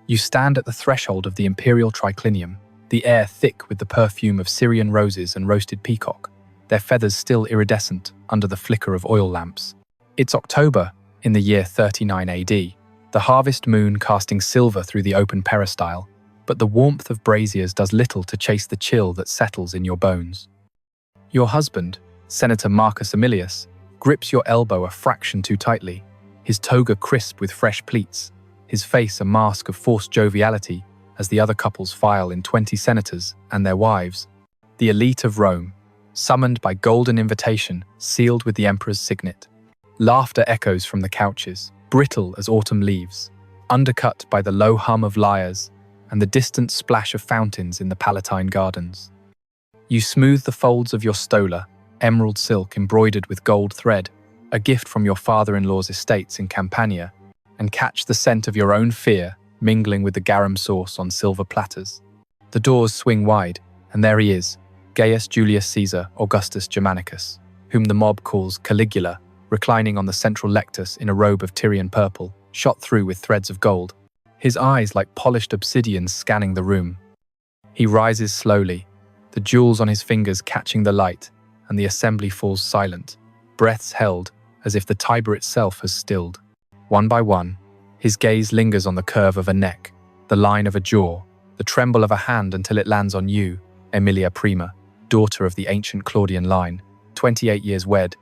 You stand at the threshold of the imperial triclinium, the air thick with the perfume of Syrian roses and roasted peacock, their feathers still iridescent under the flicker of oil lamps. It's October, in the year 39 AD, the harvest moon casting silver through the open peristyle, but the warmth of braziers does little to chase the chill that settles in your bones. Your husband, Senator Marcus Aemilius, grips your elbow a fraction too tightly, his toga crisp with fresh pleats, his face a mask of forced joviality as the other couples file in 20 senators and their wives, the elite of Rome, summoned by golden invitation sealed with the emperor's signet. Laughter echoes from the couches, brittle as autumn leaves, undercut by the low hum of lyres and the distant splash of fountains in the Palatine gardens. You smooth the folds of your stola, emerald silk embroidered with gold thread, a gift from your father-in-law's estates in Campania, and catch the scent of your own fear mingling with the garum sauce on silver platters. The doors swing wide, and there he is, Gaius Julius Caesar Augustus Germanicus, whom the mob calls Caligula, reclining on the central lectus in a robe of Tyrian purple, shot through with threads of gold, his eyes like polished obsidian scanning the room. He rises slowly, the jewels on his fingers catching the light, and the assembly falls silent, breaths held as if the Tiber itself has stilled. One by one, his gaze lingers on the curve of a neck, the line of a jaw, the tremble of a hand until it lands on you, Aemilia Prima, daughter of the ancient Claudian line, 28 years wed,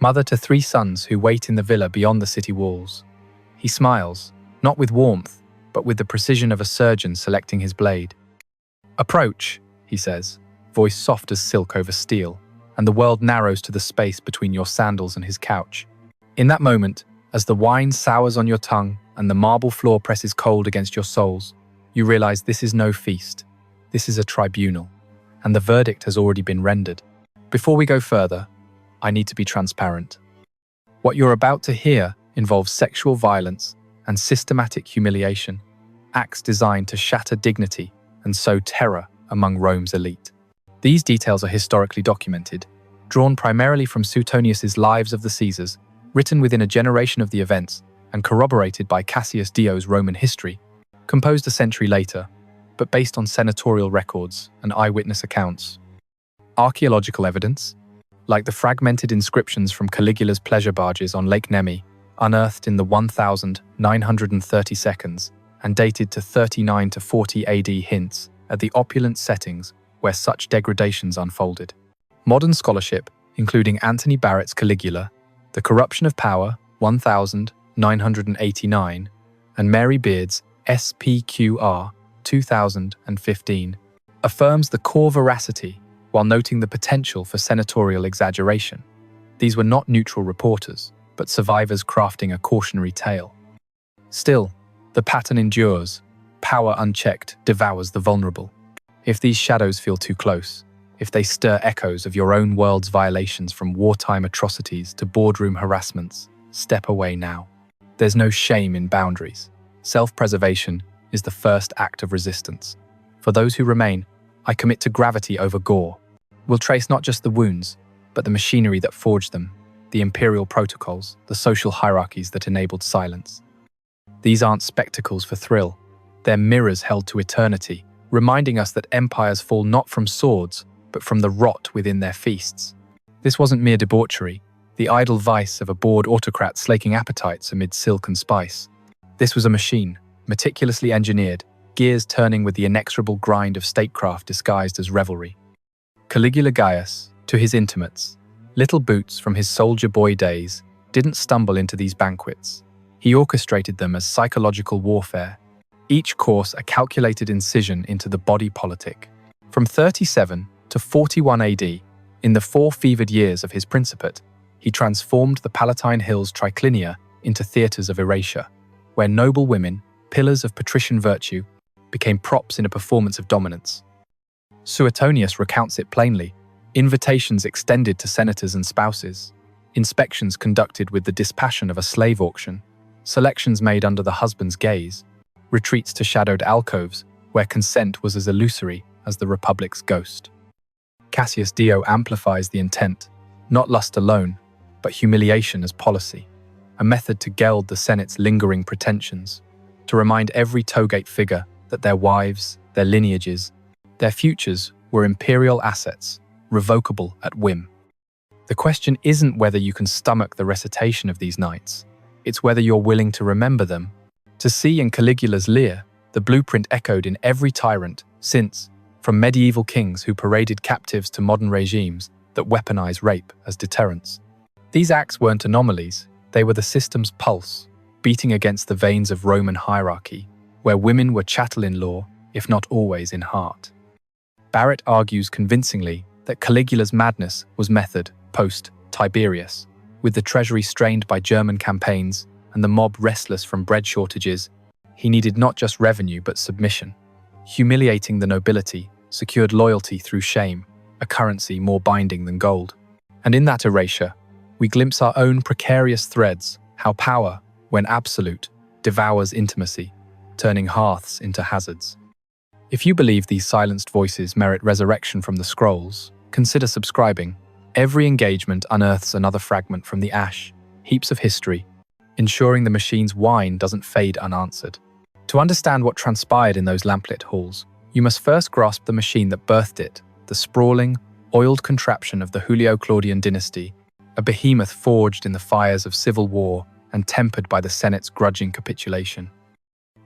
mother to 3 sons who wait in the villa beyond the city walls. He smiles, not with warmth, but with the precision of a surgeon selecting his blade. "Approach," he says, voice soft as silk over steel, and the world narrows to the space between your sandals and his couch. In that moment, as the wine sours on your tongue and the marble floor presses cold against your soles, you realize this is no feast. This is a tribunal, and the verdict has already been rendered. Before we go further, I need to be transparent. What you're about to hear involves sexual violence and systematic humiliation, acts designed to shatter dignity and sow terror among Rome's elite. These details are historically documented, drawn primarily from Suetonius's Lives of the Caesars, written within a generation of the events and corroborated by Cassius Dio's Roman history, composed a century later, but based on senatorial records and eyewitness accounts. Archaeological evidence, like the fragmented inscriptions from Caligula's pleasure barges on Lake Nemi, unearthed in the 1932 and dated to 39 to 40 AD, hints at the opulent settings where such degradations unfolded. Modern scholarship, including Anthony Barrett's Caligula, The Corruption of Power, 1989, and Mary Beard's SPQR, 2015, affirms the core veracity while noting the potential for senatorial exaggeration. These were not neutral reporters, but survivors crafting a cautionary tale. Still, the pattern endures. Power unchecked devours the vulnerable. If these shadows feel too close, if they stir echoes of your own world's violations from wartime atrocities to boardroom harassments, step away now. There's no shame in boundaries. Self-preservation is the first act of resistance. For those who remain, I commit to gravity over gore. We'll trace not just the wounds, but the machinery that forged them, the imperial protocols, the social hierarchies that enabled silence. These aren't spectacles for thrill. They're mirrors held to eternity, reminding us that empires fall not from swords, but from the rot within their feasts. This wasn't mere debauchery, the idle vice of a bored autocrat slaking appetites amid silk and spice. This was a machine, meticulously engineered, gears turning with the inexorable grind of statecraft disguised as revelry. Caligula Gaius, to his intimates, little boots from his soldier boy days, didn't stumble into these banquets. He orchestrated them as psychological warfare, each course a calculated incision into the body politic. From 37 to 41 AD, in the 4 fevered years of his principate, he transformed the Palatine Hills triclinia into theatres of erasure, where noble women, pillars of patrician virtue, became props in a performance of dominance. Suetonius recounts it plainly: invitations extended to senators and spouses, inspections conducted with the dispassion of a slave auction, selections made under the husband's gaze, retreats to shadowed alcoves where consent was as illusory as the Republic's ghost. Cassius Dio amplifies the intent, not lust alone, but humiliation as policy, a method to geld the Senate's lingering pretensions. to remind every toegate figure that their wives, their lineages, their futures were imperial assets, revocable at whim. The question isn't whether you can stomach the recitation of these nights, it's whether you're willing to remember them. To see in Caligula's Lear, the blueprint echoed in every tyrant since, from medieval kings who paraded captives to modern regimes that weaponize rape as deterrents. These acts weren't anomalies, they were the system's pulse, beating against the veins of Roman hierarchy, where women were chattel in law, if not always in heart. Barrett argues convincingly that Caligula's madness was method post-Tiberius, with the treasury strained by German campaigns and the mob restless from bread shortages. He needed not just revenue but submission. Humiliating the nobility secured loyalty through shame, a currency more binding than gold. And in that erasure, we glimpse our own precarious threads, how power, when absolute, devours intimacy, turning hearths into hazards. If you believe these silenced voices merit resurrection from the scrolls, consider subscribing. Every engagement unearths another fragment from the ash, heaps of history, ensuring the machine's whine doesn't fade unanswered. To understand what transpired in those lamplit halls, you must first grasp the machine that birthed it, the sprawling, oiled contraption of the Julio-Claudian dynasty, a behemoth forged in the fires of civil war and tempered by the Senate's grudging capitulation.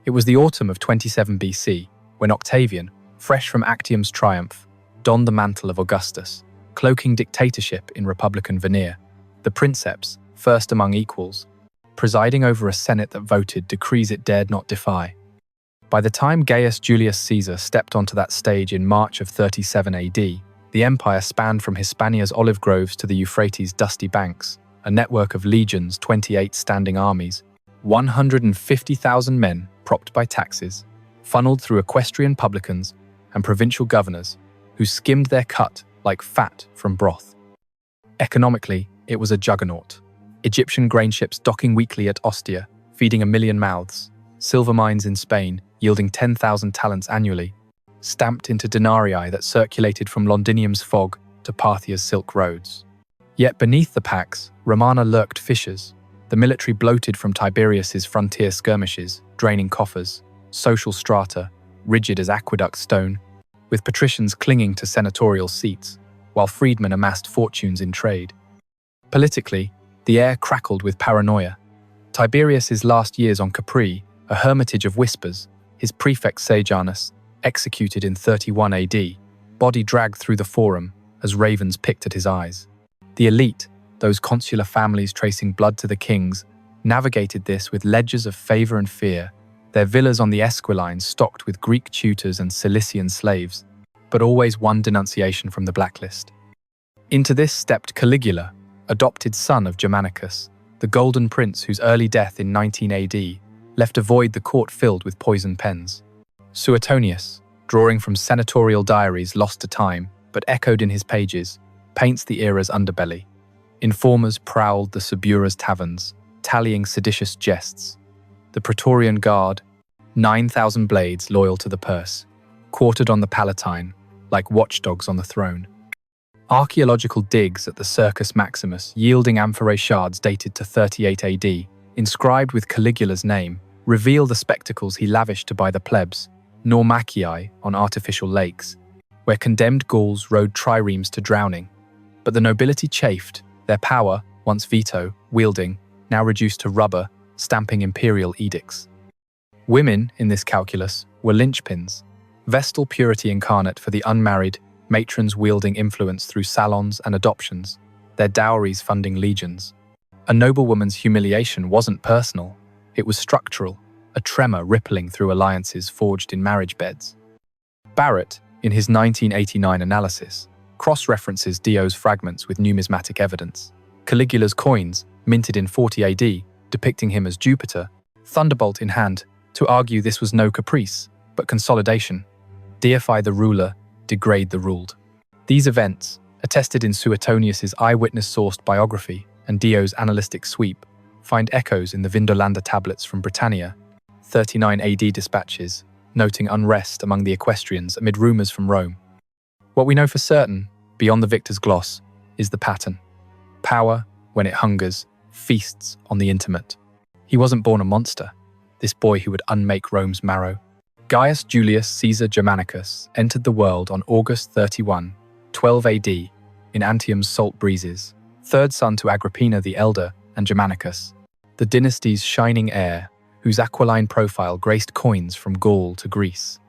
It was the autumn of 27 BC, when Octavian, fresh from Actium's triumph, donned the mantle of Augustus, cloaking dictatorship in republican veneer, the princeps, first among equals, presiding over a Senate that voted decrees it dared not defy. By the time Gaius Julius Caesar stepped onto that stage in March of 37 AD, the empire spanned from Hispania's olive groves to the Euphrates' dusty banks, a network of legions, 28 standing armies, 150,000 men propped by taxes, funneled through equestrian publicans and provincial governors who skimmed their cut like fat from broth. Economically, it was a juggernaut. Egyptian grain ships docking weekly at Ostia, feeding 1 million mouths, silver mines in Spain yielding 10,000 talents annually, stamped into denarii that circulated from Londinium's fog to Parthia's silk roads. Yet beneath the packs, Romana lurked fissures, the military bloated from Tiberius's frontier skirmishes, draining coffers, social strata, rigid as aqueduct stone, with patricians clinging to senatorial seats, while freedmen amassed fortunes in trade. Politically, the air crackled with paranoia. Tiberius's last years on Capri, a hermitage of whispers, his prefect Sejanus, executed in 31 AD, body dragged through the forum as ravens picked at his eyes. The elite, those consular families tracing blood to the kings, navigated this with ledgers of favor and fear, their villas on the Esquiline stocked with Greek tutors and Cilician slaves, but always one denunciation from the blacklist. Into this stepped Caligula, adopted son of Germanicus, the Golden Prince whose early death in 19 AD left a void the court filled with poisoned pens. Suetonius, drawing from senatorial diaries lost to time but echoed in his pages, paints the era's underbelly. Informers prowled the Subura's taverns, tallying seditious jests. The Praetorian Guard, 9,000 blades loyal to the purse, quartered on the Palatine, like watchdogs on the throne. Archaeological digs at the Circus Maximus, yielding amphorae shards dated to 38 AD, inscribed with Caligula's name, reveal the spectacles he lavished to buy the plebs, Naumachii on artificial lakes, where condemned Gauls rode triremes to drowning. But the nobility chafed, their power, once veto-wielding, now reduced to rubber, stamping imperial edicts. Women, in this calculus, were linchpins, vestal purity incarnate for the unmarried, matrons wielding influence through salons and adoptions, their dowries funding legions. A noblewoman's humiliation wasn't personal, it was structural, a tremor rippling through alliances forged in marriage beds. Barrett, in his 1989 analysis, cross-references Dio's fragments with numismatic evidence. Caligula's coins, minted in 40 AD, depicting him as Jupiter, thunderbolt in hand, to argue this was no caprice, but consolidation. Deify the ruler, degrade the ruled. These events, attested in Suetonius's eyewitness-sourced biography and Dio's analytic sweep, find echoes in the Vindolanda tablets from Britannia, 39 AD dispatches, noting unrest among the equestrians amid rumours from Rome. What we know for certain, beyond the victor's gloss, is the pattern. Power, when it hungers, feasts on the intimate. He wasn't born a monster. this boy who would unmake Rome's marrow. Gaius Julius Caesar Germanicus entered the world on August 31, 12 AD, in Antium's salt breezes, third son to Agrippina the Elder and Germanicus, the dynasty's shining heir, whose aquiline profile graced coins from Gaul to Greece.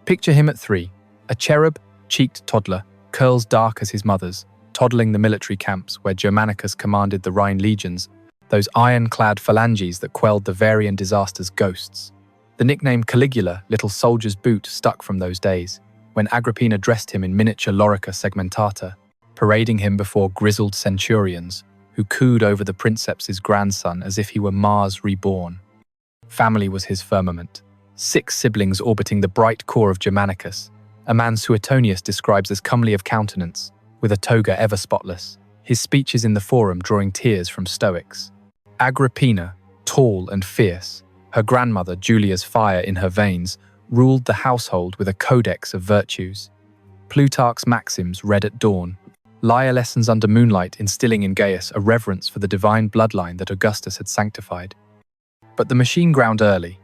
Picture him at 3, a cherub-cheeked toddler, curls dark as his mother's, toddling the military camps where Germanicus commanded the Rhine legions, those iron-clad phalanges that quelled the Varian disaster's ghosts. The nickname Caligula, little soldier's boot, stuck from those days, when Agrippina dressed him in miniature lorica segmentata, parading him before grizzled centurions who cooed over the princeps's grandson as if he were Mars reborn. Family was his firmament, 6 siblings orbiting the bright core of Germanicus, a man Suetonius describes as comely of countenance, with a toga ever spotless, his speeches in the forum drawing tears from Stoics. Agrippina, tall and fierce, her grandmother, Julia's fire in her veins, ruled the household with a codex of virtues. Plutarch's maxims read at dawn, lyre lessons under moonlight instilling in Gaius a reverence for the divine bloodline that Augustus had sanctified. But the machine ground early.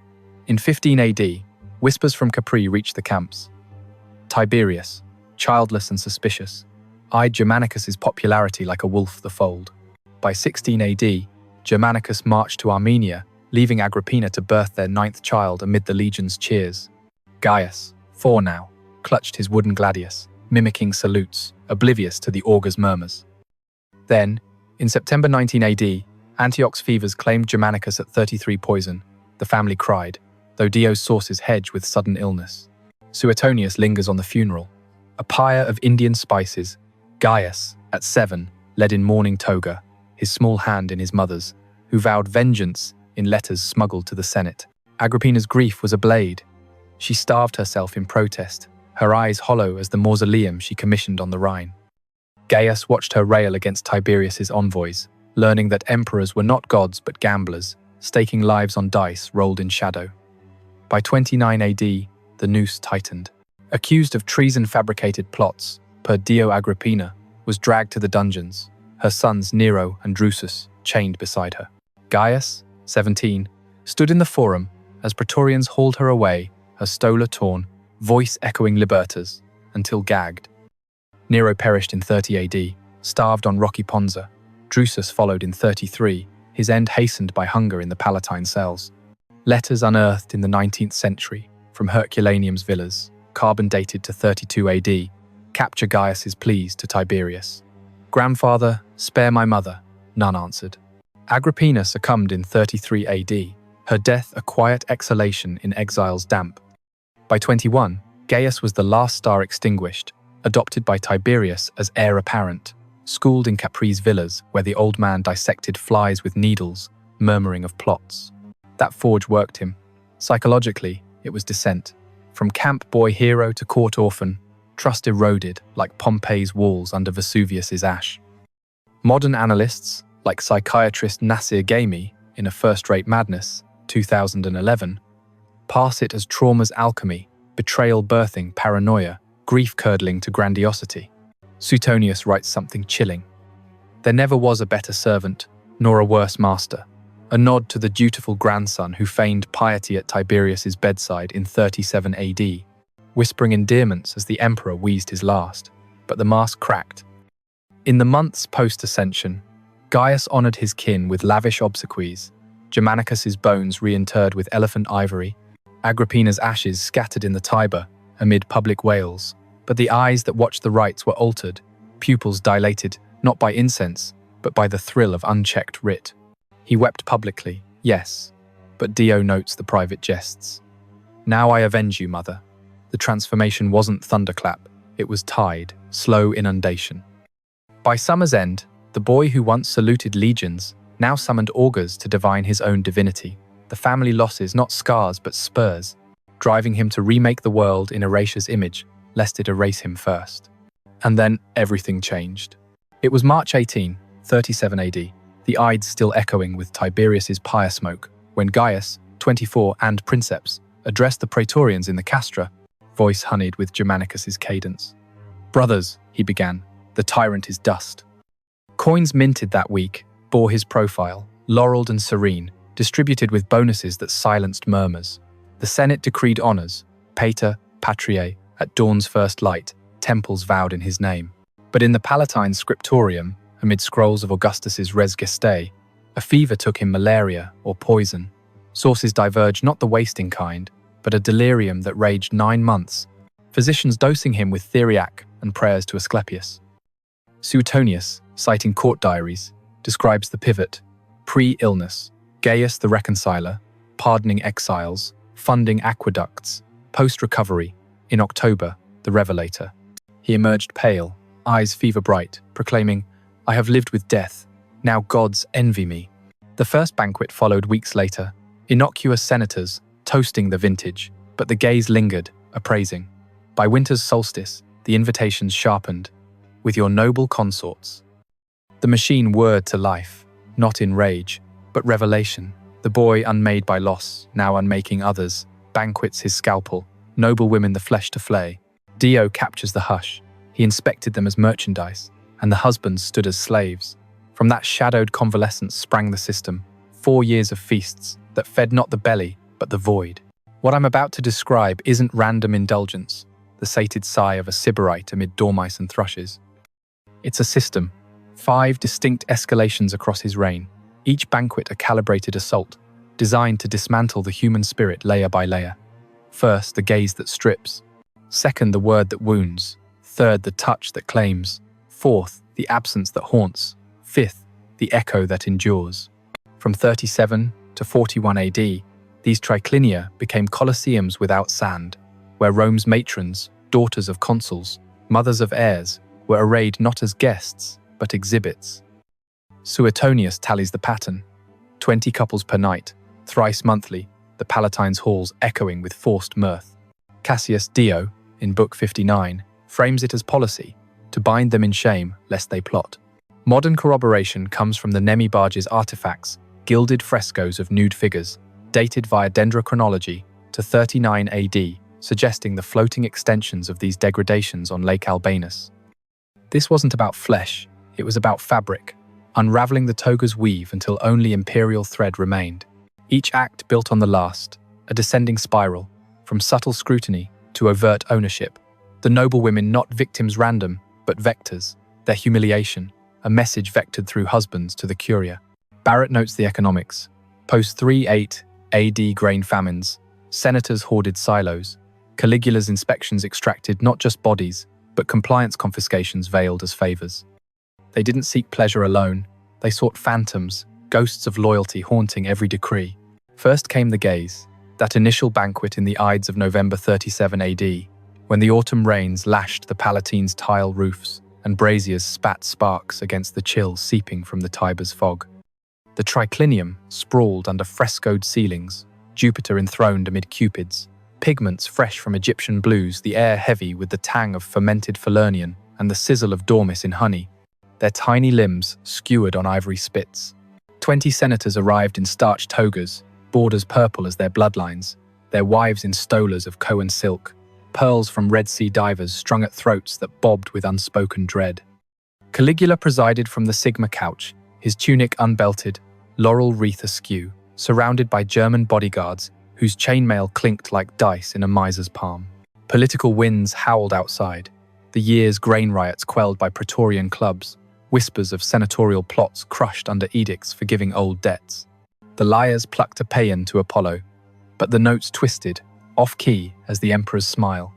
In 15 AD, whispers from Capri reached the camps. Tiberius, childless and suspicious, eyed Germanicus's popularity like a wolf the fold. By 16 AD, Germanicus marched to Armenia, leaving Agrippina to birth their 9th child amid the legion's cheers. Gaius, 4 now, clutched his wooden gladius, mimicking salutes, oblivious to the augur's murmurs. Then, in September 19 AD, Antioch's fevers claimed Germanicus at 33 poison. The family cried, though Dio's sources hedge with sudden illness. Suetonius lingers on the funeral. A pyre of Indian spices, Gaius, at 7, led in mourning toga, his small hand in his mother's, who vowed vengeance in letters smuggled to the Senate. Agrippina's grief was a blade. She starved herself in protest, her eyes hollow as the mausoleum she commissioned on the Rhine. Gaius watched her rail against Tiberius's envoys, learning that emperors were not gods but gamblers, staking lives on dice rolled in shadow. By 29 AD, the noose tightened. Accused of treason-fabricated plots, per Dio Agrippina was dragged to the dungeons, her sons Nero and Drusus chained beside her. Gaius, 17, stood in the forum as praetorians hauled her away, her stola torn, voice echoing libertas, until gagged. Nero perished in 30 AD, starved on rocky Ponza. Drusus followed in 33, his end hastened by hunger in the Palatine cells. Letters unearthed in the 19th century, from Herculaneum's villas, carbon dated to 32 AD, capture Gaius's pleas to Tiberius. "Grandfather, spare my mother," none answered. Agrippina succumbed in 33 AD, her death a quiet exhalation in exile's damp. By 21, Gaius was the last star extinguished, adopted by Tiberius as heir apparent, schooled in Capri's villas where the old man dissected flies with needles, murmuring of plots. That forge worked him. Psychologically, it was descent. From camp boy hero to court orphan, trust eroded like Pompeii's walls under Vesuvius's ash. Modern analysts, like psychiatrist Nasir Ghaemi in A First-Rate Madness, 2011, pass it as trauma's alchemy, betrayal birthing paranoia, grief-curdling to grandiosity. Suetonius writes something chilling. There never was a better servant, nor a worse master. A nod to the dutiful grandson who feigned piety at Tiberius's bedside in 37 AD, whispering endearments as the emperor wheezed his last, but the mask cracked. In the months post-ascension, Gaius honored his kin with lavish obsequies, Germanicus's bones reinterred with elephant ivory, Agrippina's ashes scattered in the Tiber amid public wails, but the eyes that watched the rites were altered, pupils dilated not by incense, but by the thrill of unchecked writ. He wept publicly, yes, but Dio notes the private jests. "Now I avenge you, mother." The transformation wasn't thunderclap, it was tide, slow inundation. By summer's end, the boy who once saluted legions now summoned augurs to divine his own divinity. The family losses not scars but spurs, driving him to remake the world in Erasures' image, lest it erase him first. And then everything changed. It was March 18, 37 AD, the Ides still echoing with Tiberius's pyre smoke, when Gaius, 24, and Princeps addressed the praetorians in the castra, voice honeyed with Germanicus's cadence. "Brothers," he began, "the tyrant is dust." Coins minted that week bore his profile, laureled and serene, distributed with bonuses that silenced murmurs. The Senate decreed honors, pater patriae, at dawn's first light, temples vowed in his name. But in the Palatine scriptorium, amid scrolls of Augustus's res gestae, a fever took him malaria or poison. Sources diverge, not the wasting kind, but a delirium that raged 9 months, physicians dosing him with theriac and prayers to Asclepius. Suetonius, citing court diaries, describes the pivot: pre-illness, Gaius the reconciler, pardoning exiles, funding aqueducts, post-recovery, in October, the revelator. He emerged pale, eyes fever-bright, proclaiming, "I have lived with death, now gods envy me." The first banquet followed weeks later, innocuous senators toasting the vintage, but the gaze lingered, appraising. By winter's solstice, the invitations sharpened, "With your noble consorts." The machine whirred to life, not in rage, but revelation. The boy unmade by loss, now unmaking others, banquets his scalpel, noblewomen the flesh to flay. Dio captures the hush. He inspected them as merchandise, and the husbands stood as slaves. From that shadowed convalescence sprang the system, 4 years of feasts that fed not the belly, but the void. What I'm about to describe isn't random indulgence, the sated sigh of a sybarite amid dormice and thrushes. It's a system, 5 distinct escalations across his reign, each banquet a calibrated assault, designed to dismantle the human spirit layer by layer. First, the gaze that strips. Second, the word that wounds. Third, the touch that claims. Fourth, the absence that haunts. Fifth, the echo that endures. From 37 to 41 AD, these triclinia became colosseums without sand, where Rome's matrons, daughters of consuls, mothers of heirs, were arrayed not as guests, but exhibits. Suetonius tallies the pattern: 20 couples per night, thrice monthly, the Palatine's halls echoing with forced mirth. Cassius Dio, in Book 59, frames it as policy, to bind them in shame lest they plot. Modern corroboration comes from the Nemi barges' artifacts, gilded frescoes of nude figures, dated via dendrochronology to 39 AD, suggesting the floating extensions of these degradations on Lake Albanus. This wasn't about flesh, it was about fabric, unraveling the toga's weave until only imperial thread remained. Each act built on the last, a descending spiral, from subtle scrutiny to overt ownership. The noblewomen not victims random, but vectors, their humiliation, a message vectored through husbands to the curia. Barrett notes the economics. Post-38 AD grain famines, senators hoarded silos. Caligula's inspections extracted not just bodies, but compliance confiscations veiled as favors. They didn't seek pleasure alone, they sought phantoms, ghosts of loyalty haunting every decree. First came the gaze, that initial banquet in the Ides of November 37 AD, when the autumn rains lashed the Palatine's tile roofs and braziers spat sparks against the chill seeping from the Tiber's fog. The triclinium sprawled under frescoed ceilings, Jupiter enthroned amid cupids, pigments fresh from Egyptian blues, the air heavy with the tang of fermented Falernian and the sizzle of dormice in honey, their tiny limbs skewered on ivory spits. 20 senators arrived in starched togas, borders purple as their bloodlines, their wives in stolas of Cohen silk, pearls from Red Sea divers strung at throats that bobbed with unspoken dread. Caligula presided from the Sigma couch, his tunic unbelted, laurel wreath askew, surrounded by German bodyguards whose chainmail clinked like dice in a miser's palm. Political winds howled outside, the year's grain riots quelled by praetorian clubs, whispers of senatorial plots crushed under edicts forgiving old debts. The lyres plucked a paean to Apollo, but the notes twisted, off-key as the emperor's smile.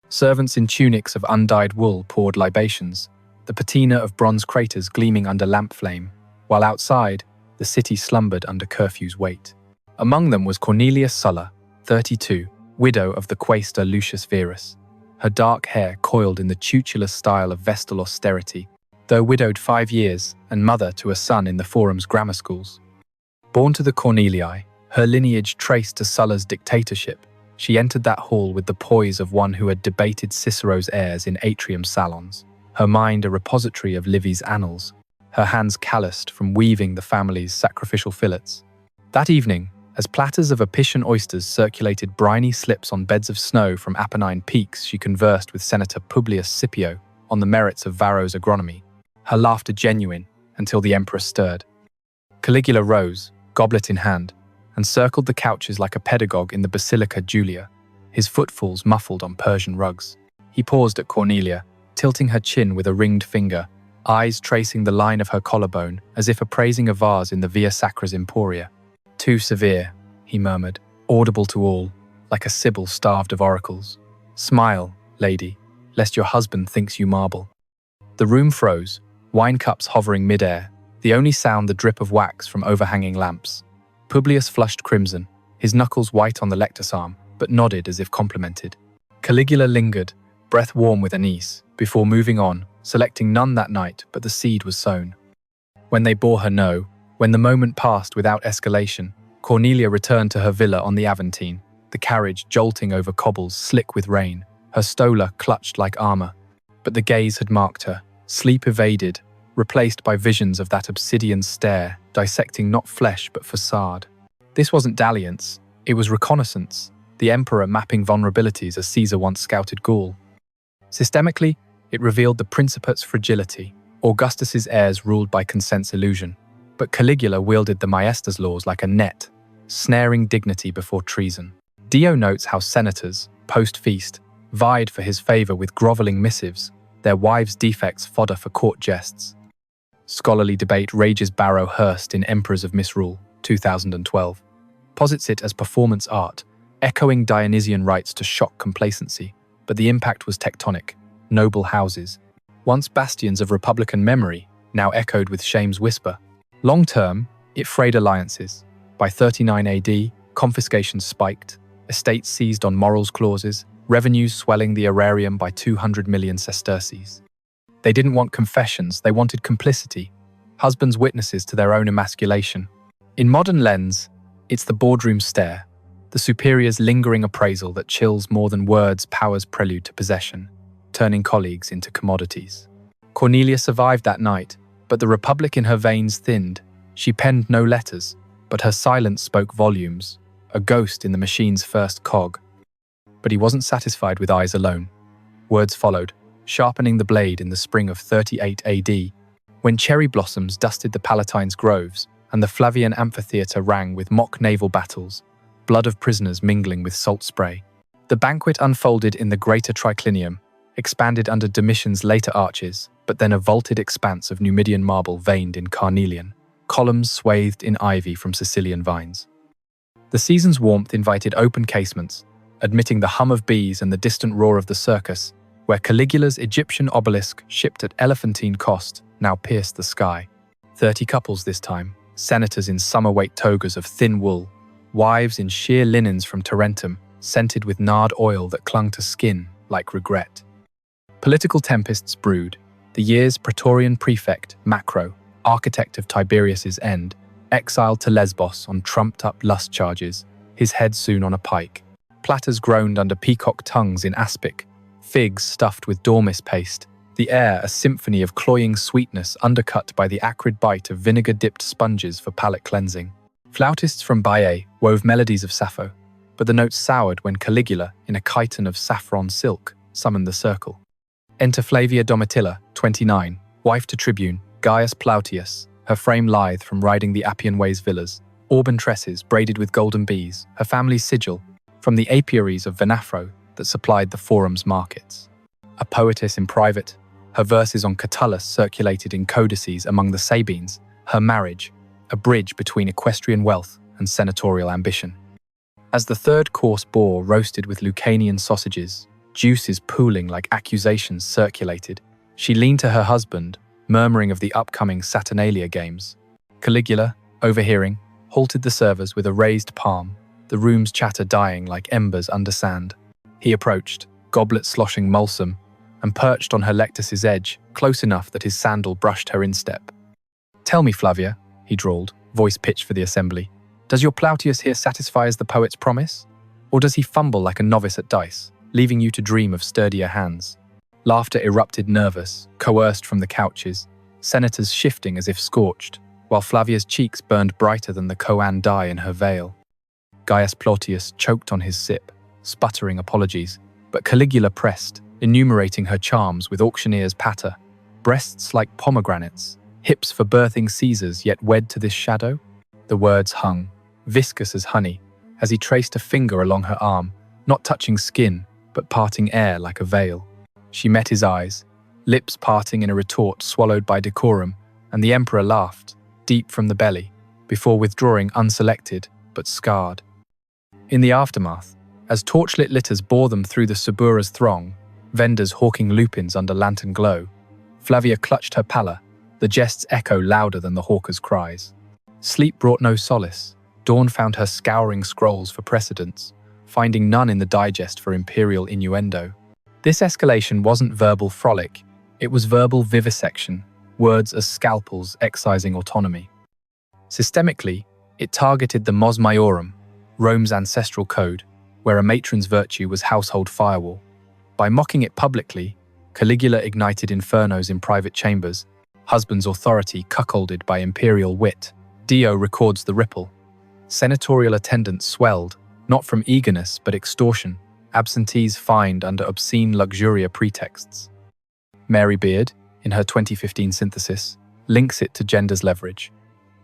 Servants in tunics of undyed wool poured libations, the patina of bronze craters gleaming under lamp flame, while outside, the city slumbered under curfew's weight. Among them was Cornelia Sulla, 32, widow of the quaestor Lucius Verus, her dark hair coiled in the tutelar style of vestal austerity, though widowed 5 years and mother to a son in the Forum's grammar schools. Born to the Cornelii, her lineage traced to Sulla's dictatorship, she entered that hall with the poise of one who had debated Cicero's heirs in atrium salons, her mind a repository of Livy's annals, her hands calloused from weaving the family's sacrificial fillets. That evening, as platters of Apician oysters circulated briny slips on beds of snow from Apennine peaks, she conversed with Senator Publius Scipio on the merits of Varro's agronomy, her laughter genuine until the emperor stirred. Caligula rose, goblet in hand, and circled the couches like a pedagogue in the Basilica Julia, his footfalls muffled on Persian rugs. He paused at Cornelia, tilting her chin with a ringed finger, eyes tracing the line of her collarbone as if appraising a vase in the Via Sacra's Emporia. "Too severe," he murmured, audible to all, like a sibyl starved of oracles. "Smile, lady, lest your husband thinks you marble." The room froze, wine cups hovering mid-air, the only sound the drip of wax from overhanging lamps. Publius flushed crimson, his knuckles white on the lectus arm, but nodded as if complimented. Caligula lingered, breath warm with anise, before moving on, selecting none that night, but the seed was sown. When they bore her no, when the moment passed without escalation, Cornelia returned to her villa on the Aventine, the carriage jolting over cobbles slick with rain, her stola clutched like armor. But the gaze had marked her, sleep evaded, replaced by visions of that obsidian stare, dissecting not flesh but facade. This wasn't dalliance, it was reconnaissance, the emperor mapping vulnerabilities as Caesar once scouted Gaul. Systemically, it revealed the Principate's fragility. Augustus's heirs ruled by consent's illusion, but Caligula wielded the Maesta's laws like a net, snaring dignity before treason. Dio notes how senators, post-feast, vied for his favor with groveling missives, their wives' defects fodder for court jests. Scholarly debate rages Barrow Hurst in Emperors of Misrule, 2012. Posits it as performance art, echoing Dionysian rites to shock complacency, but the impact was tectonic. Noble houses, once bastions of republican memory, now echoed with shame's whisper. Long-term, it frayed alliances. By 39 AD, confiscations spiked, estates seized on morals clauses, revenues swelling the aerarium by 200 million sesterces. They didn't want confessions, they wanted complicity, husbands witnesses to their own emasculation. In modern lens, it's the boardroom stare, the superior's lingering appraisal that chills more than words power's prelude to possession, turning colleagues into commodities. Cornelia survived that night, but the republic in her veins thinned. She penned no letters, but her silence spoke volumes, a ghost in the machine's first cog. But he wasn't satisfied with eyes alone. Words followed, sharpening the blade in the spring of 38 AD, when cherry blossoms dusted the Palatine's groves and the Flavian amphitheatre rang with mock naval battles, blood of prisoners mingling with salt spray. The banquet unfolded in the greater triclinium, expanded under Domitian's later arches, but then a vaulted expanse of Numidian marble veined in carnelian, columns swathed in ivy from Sicilian vines. The season's warmth invited open casements, admitting the hum of bees and the distant roar of the circus, where Caligula's Egyptian obelisk, shipped at elephantine cost, now pierced the sky. 30 couples this time, senators in summer-weight togas of thin wool, wives in sheer linens from Tarentum, scented with nard oil that clung to skin like regret. Political tempests brewed. The year's Praetorian prefect, Macro, architect of Tiberius's end, exiled to Lesbos on trumped-up lust charges, his head soon on a pike. Platters groaned under peacock tongues in aspic, figs stuffed with dormice paste, the air a symphony of cloying sweetness undercut by the acrid bite of vinegar-dipped sponges for palate cleansing. Flautists from Baiae wove melodies of Sappho, but the notes soured when Caligula, in a chiton of saffron silk, summoned the circle. Enter Flavia Domitilla, 29, wife to Tribune, Gaius Plautius, her frame lithe from riding the Appian Way's villas, auburn tresses braided with golden bees, her family's sigil, from the apiaries of Venafro that supplied the forum's markets. A poetess in private, her verses on Catullus circulated in codices among the Sabines, her marriage, a bridge between equestrian wealth and senatorial ambition. As the third course bore roasted with Lucanian sausages, juices pooling like accusations circulated, she leaned to her husband, murmuring of the upcoming Saturnalia games. Caligula, overhearing, halted the servers with a raised palm, the room's chatter dying like embers under sand. He approached, goblet sloshing mulsum, and perched on her lectus's edge, close enough that his sandal brushed her instep. "Tell me, Flavia," he drawled, voice pitched for the assembly, "does your Plautius here satisfy as the poet's promise? Or does he fumble like a novice at dice, leaving you to dream of sturdier hands?" Laughter erupted nervous, coerced from the couches, senators shifting as if scorched, while Flavia's cheeks burned brighter than the Koan dye in her veil. Gaius Plautius choked on his sip, sputtering apologies, but Caligula pressed, enumerating her charms with auctioneer's patter. Breasts like pomegranates, hips for birthing Caesars yet wed to this shadow? The words hung, viscous as honey, as he traced a finger along her arm, not touching skin, but parting air like a veil. She met his eyes, lips parting in a retort swallowed by decorum, and the emperor laughed, deep from the belly, before withdrawing unselected, but scarred. In the aftermath, as torchlit litters bore them through the Subura's throng, vendors hawking lupins under lantern glow, Flavia clutched her pallor, the jests echo louder than the hawkers' cries. Sleep brought no solace. Dawn found her scouring scrolls for precedents, finding none in the digest for imperial innuendo. This escalation wasn't verbal frolic, it was verbal vivisection, words as scalpels excising autonomy. Systemically, it targeted the mos maiorum, Rome's ancestral code, where a matron's virtue was household firewall. By mocking it publicly, Caligula ignited infernos in private chambers, husband's authority cuckolded by imperial wit. Dio records the ripple. Senatorial attendance swelled, not from eagerness but extortion, absentees fined under obscene luxuria pretexts. Mary Beard, in her 2015 synthesis, links it to gender's leverage.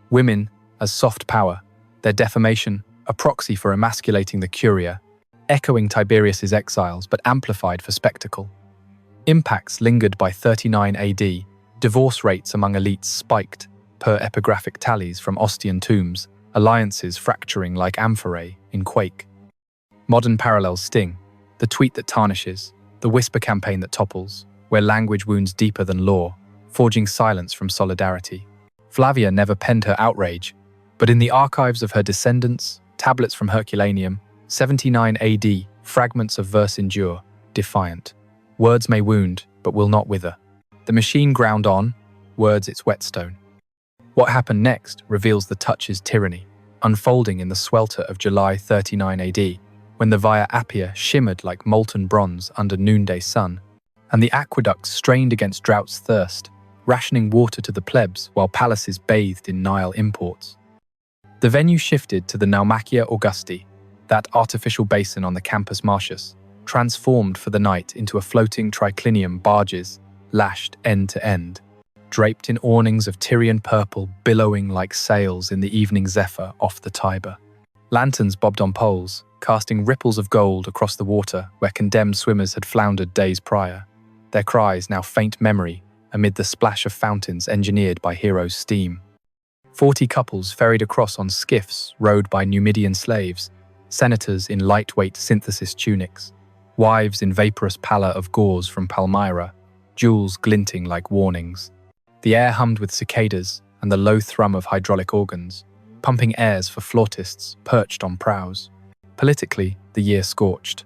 Women as soft power, their defamation a proxy for emasculating the curia, echoing Tiberius's exiles but amplified for spectacle. Impacts lingered by 39 AD, divorce rates among elites spiked, per epigraphic tallies from Ostian tombs, alliances fracturing like amphorae in quake. Modern parallels sting, the tweet that tarnishes, the whisper campaign that topples, where language wounds deeper than law, forging silence from solidarity. Flavia never penned her outrage, but in the archives of her descendants, tablets from Herculaneum, 79 AD, fragments of verse endure, defiant. Words may wound, but will not wither. The machine ground on, words its whetstone. What happened next reveals the touch's tyranny, unfolding in the swelter of July 39 AD, when the Via Appia shimmered like molten bronze under noonday sun, and the aqueducts strained against drought's thirst, rationing water to the plebs while palaces bathed in Nile imports. The venue shifted to the Naumachia Augusti, that artificial basin on the Campus Martius, transformed for the night into a floating triclinium barges, lashed end to end, draped in awnings of Tyrian purple billowing like sails in the evening zephyr off the Tiber. Lanterns bobbed on poles, casting ripples of gold across the water where condemned swimmers had floundered days prior, their cries now faint memory amid the splash of fountains engineered by heroes' steam. 40 couples ferried across on skiffs rowed by Numidian slaves, senators in lightweight synthesis tunics, wives in vaporous pallor of gauze from Palmyra, jewels glinting like warnings. The air hummed with cicadas and the low thrum of hydraulic organs, pumping airs for flautists perched on prows. Politically, the year scorched.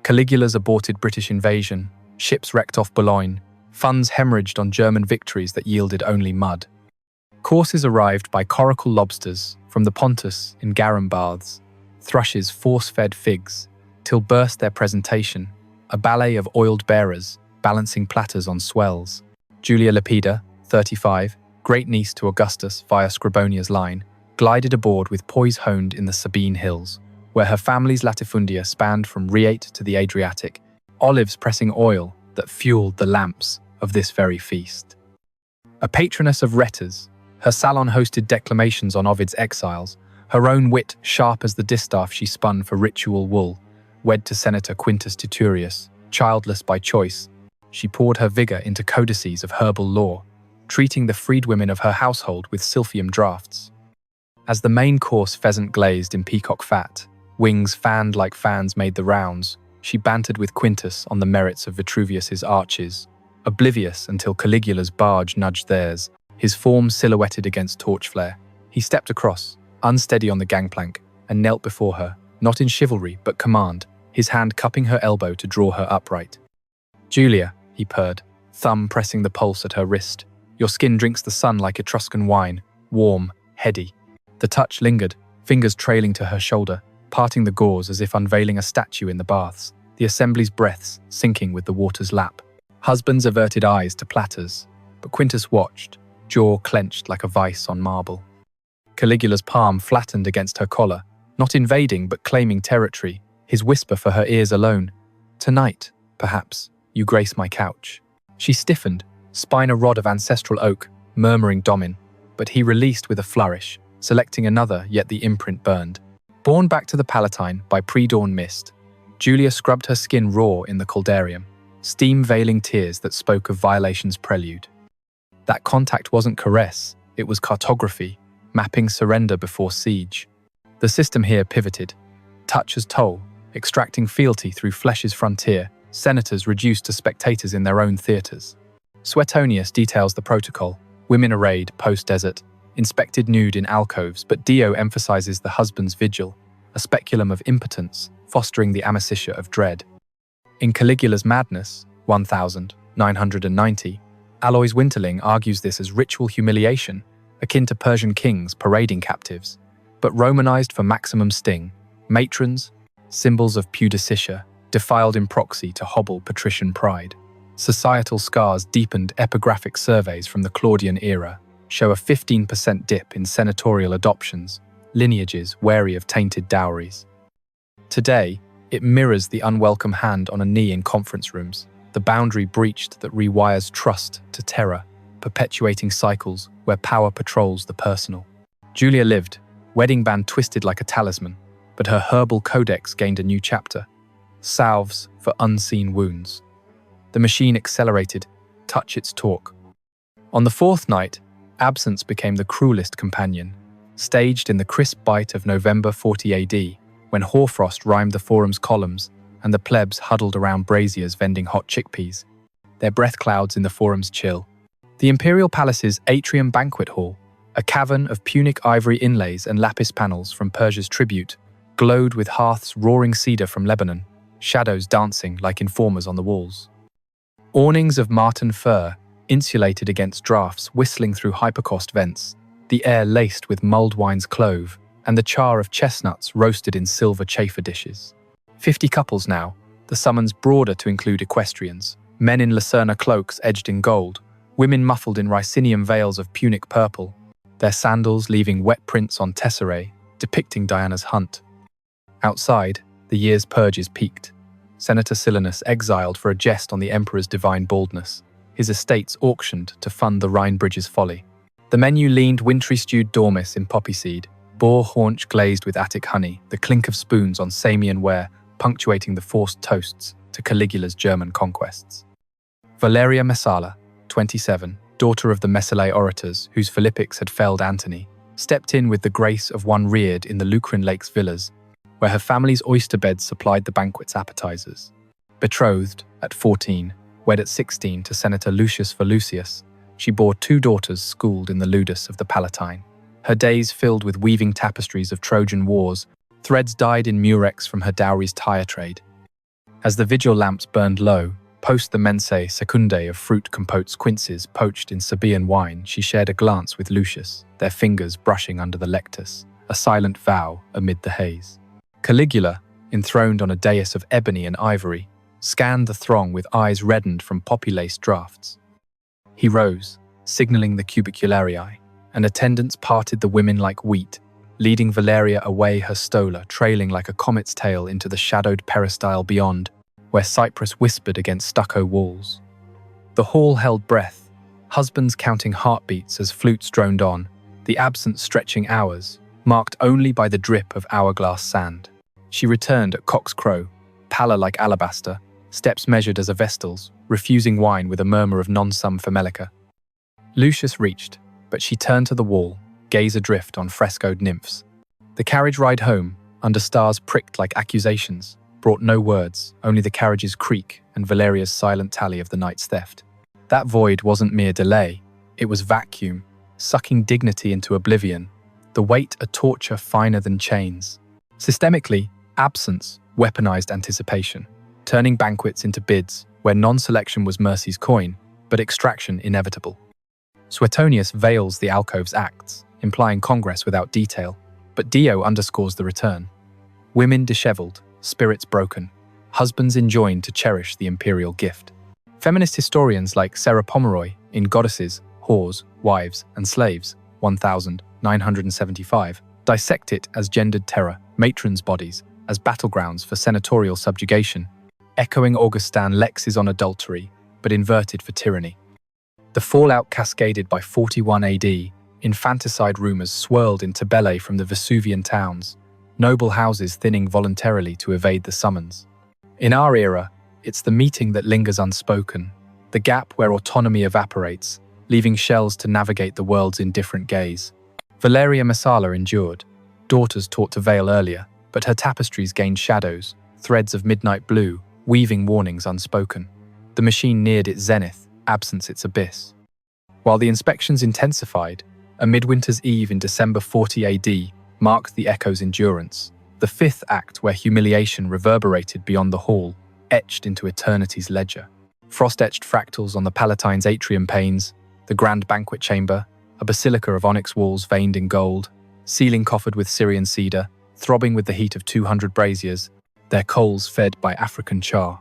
Caligula's aborted British invasion, ships wrecked off Boulogne, funds hemorrhaged on German victories that yielded only mud. Courses arrived by coracle lobsters from the Pontus in garum baths, thrushes force-fed figs, till burst their presentation, a ballet of oiled bearers balancing platters on swells. Julia Lepida, 35, great niece to Augustus via Scribonia's line, glided aboard with poise honed in the Sabine Hills, where her family's latifundia spanned from Riate to the Adriatic, olives pressing oil that fueled the lamps of this very feast. A patroness of rhetors, her salon hosted declamations on Ovid's exiles, her own wit sharp as the distaff she spun for ritual wool, wed to Senator Quintus Titurius, childless by choice. She poured her vigor into codices of herbal law, treating the freedwomen of her household with silphium draughts. As the main course pheasant glazed in peacock fat, wings fanned like fans made the rounds, she bantered with Quintus on the merits of Vitruvius's arches, oblivious until Caligula's barge nudged theirs, his form silhouetted against torch flare. He stepped across, unsteady on the gangplank, and knelt before her, not in chivalry but command, his hand cupping her elbow to draw her upright. "Julia," he purred, thumb pressing the pulse at her wrist. "Your skin drinks the sun like Etruscan wine, warm, heady." The touch lingered, fingers trailing to her shoulder, parting the gauze as if unveiling a statue in the baths, the assembly's breaths sinking with the water's lap. Husbands averted eyes to platters, but Quintus watched, jaw clenched like a vice on marble. Caligula's palm flattened against her collar, not invading but claiming territory, his whisper for her ears alone. "Tonight, perhaps, you grace my couch." She stiffened, spine a rod of ancestral oak, murmuring domin, but he released with a flourish, selecting another, yet the imprint burned. Borne back to the Palatine by pre-dawn mist, Julia scrubbed her skin raw in the caldarium, steam veiling tears that spoke of violation's prelude. That contact wasn't caress, it was cartography, mapping surrender before siege. The system here pivoted. Touch as toll, extracting fealty through flesh's frontier, senators reduced to spectators in their own theatres. Suetonius details the protocol, women arrayed post-desert, inspected nude in alcoves, but Dio emphasizes the husband's vigil, a speculum of impotence, fostering the amicitia of dread. In Caligula's Madness, 1990, Alois Winterling argues this as ritual humiliation, akin to Persian kings parading captives, but Romanized for maximum sting. Matrons, symbols of pudicitia, defiled in proxy to hobble patrician pride. Societal scars deepened epigraphic surveys from the Claudian era show a 15% dip in senatorial adoptions, lineages wary of tainted dowries. Today, it mirrors the unwelcome hand on a knee in conference rooms, the boundary breached that rewires trust to terror, perpetuating cycles where power patrols the personal. Julia lived, wedding band twisted like a talisman, but her herbal codex gained a new chapter, salves for unseen wounds. The machine accelerated, touch its talk. On the fourth night, absence became the cruelest companion, staged in the crisp bite of November 40 AD, when hoarfrost rhymed the forum's columns and the plebs huddled around braziers vending hot chickpeas, their breath clouds in the forum's chill. The imperial palace's atrium banquet hall, a cavern of Punic ivory inlays and lapis panels from Persia's tribute, glowed with hearths roaring cedar from Lebanon, shadows dancing like informers on the walls. Awnings of marten fir, insulated against drafts whistling through hypercaust vents, the air laced with mulled wine's clove, and the char of chestnuts roasted in silver chafer dishes. 50 couples now, the summons broader to include equestrians, men in Lucerna cloaks edged in gold, women muffled in Ricinium veils of Punic purple, their sandals leaving wet prints on tesserae, depicting Diana's hunt. Outside, the year's purges peaked. Senator Silanus exiled for a jest on the emperor's divine baldness, his estates auctioned to fund the Rhine Bridge's folly. The menu leaned wintry stewed dormice in poppy seed, boar haunch glazed with Attic honey, the clink of spoons on Samian ware punctuating the forced toasts to Caligula's German conquests. Valeria Messala, 27, daughter of the Messalae orators whose Philippics had felled Antony, stepped in with the grace of one reared in the Lucrine Lakes villas, where her family's oyster beds supplied the banquet's appetizers. Betrothed, at 14, wed at 16 to Senator Lucius Volusius, she bore 2 daughters schooled in the ludus of the Palatine. Her days filled with weaving tapestries of Trojan wars, threads dyed in murex from her dowry's tire trade. As the vigil lamps burned low, post the mensae secundae of fruit compotes quinces poached in Sabaean wine, she shared a glance with Lucius, their fingers brushing under the lectus, a silent vow amid the haze. Caligula, enthroned on a dais of ebony and ivory, scanned the throng with eyes reddened from poppy-laced draughts. He rose, signaling the cubicularii, and attendants parted the women like wheat, leading Valeria away her stola, trailing like a comet's tail into the shadowed peristyle beyond, where cypress whispered against stucco walls. The hall held breath, husbands counting heartbeats as flutes droned on, the absent stretching hours, marked only by the drip of hourglass sand. She returned at cock's crow, pallor like alabaster, steps measured as a vestal's, refusing wine with a murmur of non-sum famelica. Lucius reached, but she turned to the wall, gaze adrift on frescoed nymphs. The carriage ride home, under stars pricked like accusations, brought no words, only the carriage's creak and Valeria's silent tally of the night's theft. That void wasn't mere delay, it was vacuum, sucking dignity into oblivion, the weight a torture finer than chains. Systemically, absence weaponized anticipation, turning banquets into bids where non-selection was mercy's coin, but extraction inevitable. Suetonius veils the alcoves acts, implying congress without detail, but Dio underscores the return. Women disheveled, spirits broken, husbands enjoined to cherish the imperial gift. Feminist historians like Sarah Pomeroy in Goddesses, Whores, Wives, and Slaves, 1975, dissect it as gendered terror, matrons' bodies, as battlegrounds for senatorial subjugation, echoing Augustan lexes on adultery, but inverted for tyranny. The fallout cascaded by 41 AD, Infanticide rumors swirled in tabelle from the Vesuvian towns, noble houses thinning voluntarily to evade the summons. In our era, it's the meeting that lingers unspoken, the gap where autonomy evaporates, leaving shells to navigate the world's indifferent gaze. Valeria Messala endured, daughters taught to veil earlier, but her tapestries gained shadows, threads of midnight blue, weaving warnings unspoken. The machine neared its zenith, absence its abyss. While the inspections intensified, a midwinter's eve in December 40 AD marked the echo's endurance, the fifth act where humiliation reverberated beyond the hall, etched into eternity's ledger. Frost-etched fractals on the Palatine's atrium panes, the grand banquet chamber, a basilica of onyx walls veined in gold, ceiling coffered with Syrian cedar, throbbing with the heat of 200 braziers, their coals fed by African char.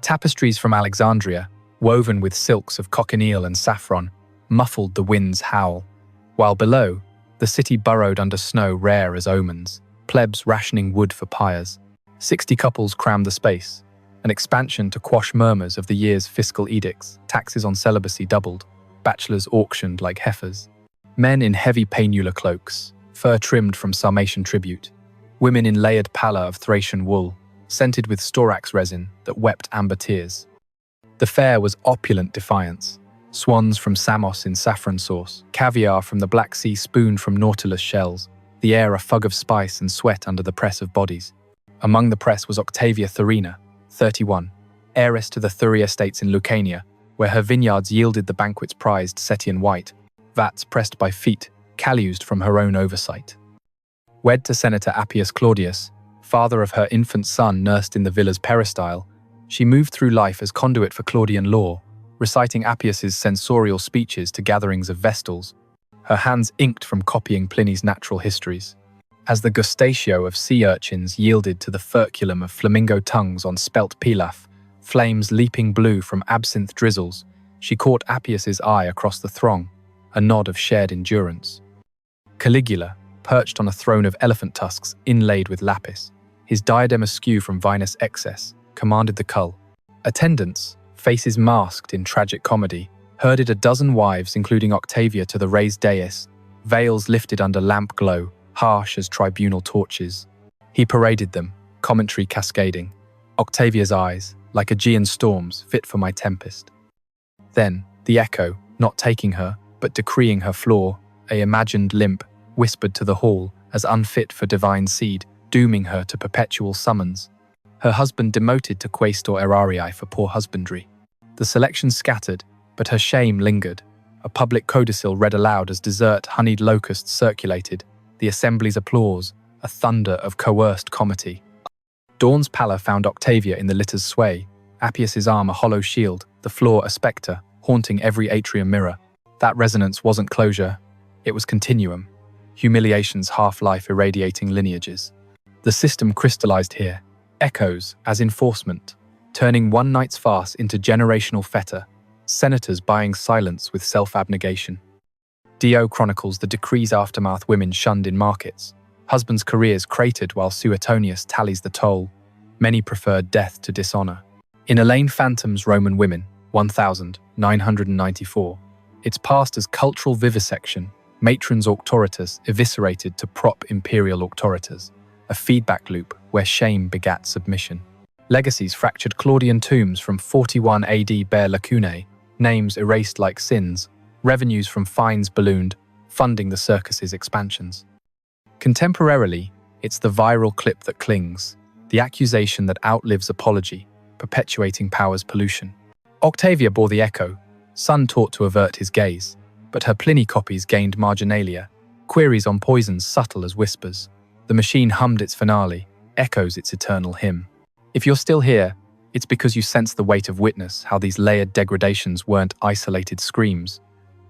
Tapestries from Alexandria, woven with silks of cochineal and saffron, muffled the wind's howl, while below, the city burrowed under snow rare as omens, plebs rationing wood for pyres. 60 couples crammed the space, an expansion to quash murmurs of the year's fiscal edicts. Taxes on celibacy doubled, bachelors auctioned like heifers. Men in heavy painula cloaks, fur trimmed from Sarmatian tribute. Women in layered palla of Thracian wool, scented with storax resin that wept amber tears. The fare was opulent defiance. Swans from Samos in saffron sauce, caviar from the Black Sea spooned from nautilus shells, the air a fug of spice and sweat under the press of bodies. Among the press was Octavia Thurina, 31, heiress to the Thurii estates in Lucania, where her vineyards yielded the banquet's prized Setian white, vats pressed by feet, calused from her own oversight. Wed to Senator Appius Claudius, father of her infant son nursed in the villa's peristyle, she moved through life as conduit for Claudian law, reciting Appius's censorial speeches to gatherings of vestals, her hands inked from copying Pliny's natural histories. As the gustatio of sea urchins yielded to the furculum of flamingo tongues on spelt pilaf, flames leaping blue from absinthe drizzles, she caught Appius's eye across the throng, a nod of shared endurance. Caligula, perched on a throne of elephant tusks inlaid with lapis, his diadem askew from vinous excess, commanded the cull. Attendants, faces masked in tragic comedy, herded a dozen wives including Octavia to the raised dais, veils lifted under lamp glow, harsh as tribunal torches. He paraded them, commentary cascading. Octavia's eyes, like Aegean storms, fit for my tempest. Then, the echo, not taking her, but decreeing her flaw, a imagined limp, whispered to the hall as unfit for divine seed, dooming her to perpetual summons. Her husband demoted to quaestor aerarii for poor husbandry. The selection scattered, but her shame lingered. A public codicil read aloud as dessert honeyed locusts circulated, the assembly's applause, a thunder of coerced comity. Dawn's pallor found Octavia in the litter's sway, Appius's arm a hollow shield, the floor a spectre, haunting every atrium mirror. That resonance wasn't closure, it was continuum, humiliation's half-life irradiating lineages. The system crystallized here, echoes as enforcement, turning one night's farce into generational fetter, senators buying silence with self-abnegation. Dio chronicles the decree's aftermath women shunned in markets, husbands' careers cratered while Suetonius tallies the toll. Many preferred death to dishonor. In Elaine Phantom's Roman Women, 1994, it's passed as cultural vivisection, matrons auctoritas eviscerated to prop imperial auctoritas, a feedback loop where shame begat submission. Legacies fractured Claudian tombs from 41 AD bear lacunae, names erased like sins, revenues from fines ballooned, funding the circus's expansions. Contemporarily, it's the viral clip that clings, the accusation that outlives apology, perpetuating power's pollution. Octavia bore the echo, son taught to avert his gaze, but her Pliny copies gained marginalia, queries on poisons subtle as whispers. The machine hummed its finale, echoes its eternal hymn. If you're still here, it's because you sense the weight of witness how these layered degradations weren't isolated screams,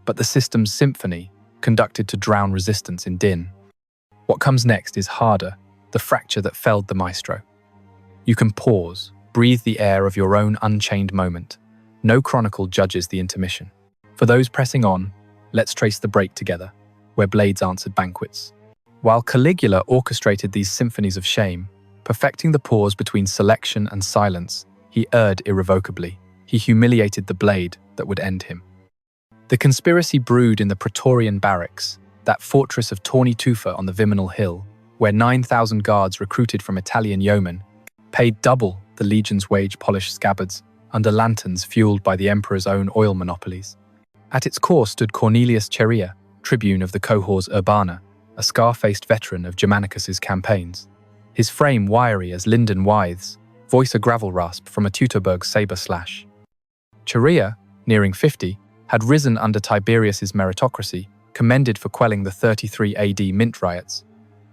but the system's symphony, conducted to drown resistance in din. What comes next is harder, the fracture that felled the maestro. You can pause, breathe the air of your own unchained moment. No chronicle judges the intermission. For those pressing on, let's trace the break together, where blades answered banquets. While Caligula orchestrated these symphonies of shame, perfecting the pause between selection and silence, he erred irrevocably. He humiliated the blade that would end him. The conspiracy brewed in the Praetorian Barracks, that fortress of tawny tufa on the Viminal Hill, where 9,000 guards recruited from Italian yeomen paid double the legion's wage polished scabbards under lanterns fueled by the emperor's own oil monopolies. At its core stood Cornelius Cherea, tribune of the cohors urbana, a scar-faced veteran of Germanicus's campaigns. His frame wiry as linden withes, voice a gravel rasp from a Teutoburg saber slash. Cherea, nearing 50, had risen under Tiberius's meritocracy, commended for quelling the 33 AD mint riots.